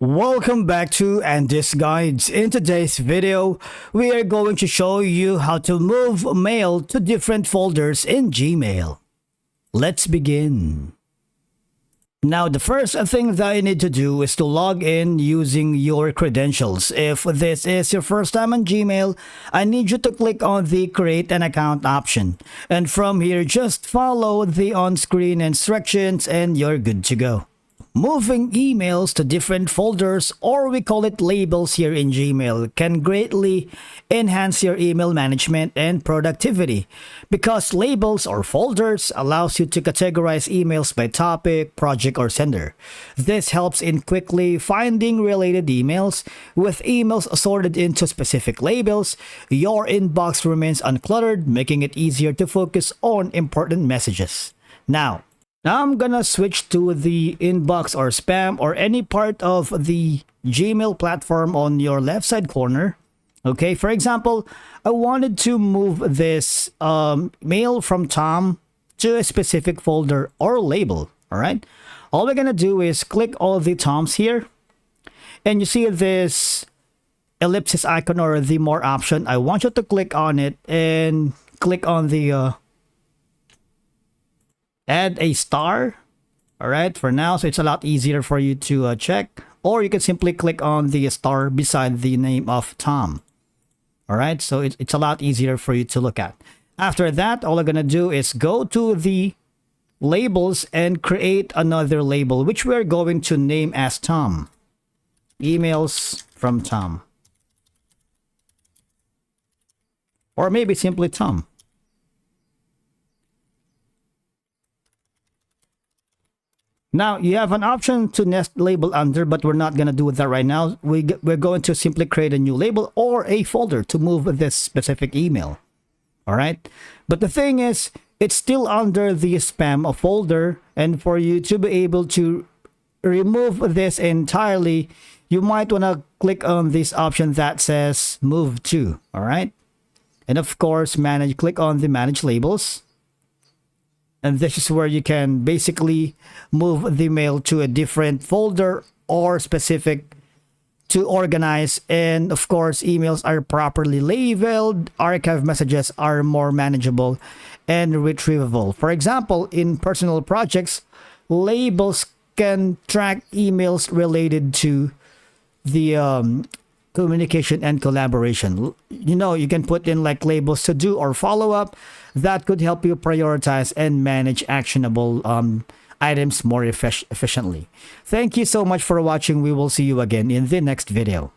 Welcome back to Andy's Guides. In today's video, we are going to show you how to move mail to different folders in Gmail. Let's begin. Now, the first thing that you need to do is to log in using your credentials. If this is your first time on Gmail, I need you to click on the Create an Account option. And from here, just follow the on-screen instructions and you're good to go. Moving emails to different folders, or we call it labels here in Gmail, can greatly enhance your email management and productivity because labels or folders allows you to categorize emails by topic, project, or sender. This helps in quickly finding related emails. With emails sorted into specific labels, your inbox remains uncluttered, making it easier to focus on important messages. Now I'm gonna switch to the inbox or spam or any part of the Gmail platform on your left side corner. Okay, for example, I wanted to move this mail from Tom to a specific folder or label. All right, all we're gonna do is click all the Toms here, and you see this ellipsis icon or the more option. I want you to click on it and click on the add a star. All right, for now, so it's a lot easier for you to check, or you can simply click on the star beside the name of Tom. All right, so it's a lot easier for you to look at. After that, all I'm gonna do is go to the labels and create another label, which we're going to name as Tom. Emails from Tom, or maybe simply Tom. Now, you have an option to nest label under, but we're not going to do that right now. We're going to simply create a new label or a folder to move this specific email. All right. But the thing is, it's still under the spam folder. And for you to be able to remove this entirely, you might want to click on this option that says move to. All right. And of course, click on the manage labels. And this is where you can basically move the mail to a different folder or specific to organize. And of course, emails are properly labeled. Archive messages are more manageable and retrievable. For example, in personal projects, labels can track emails related to the communication and collaboration. You know, you can put in like labels to do or follow up. That could help you prioritize and manage actionable items more efficiently. Thank you so much for watching. We will see you again in the next video.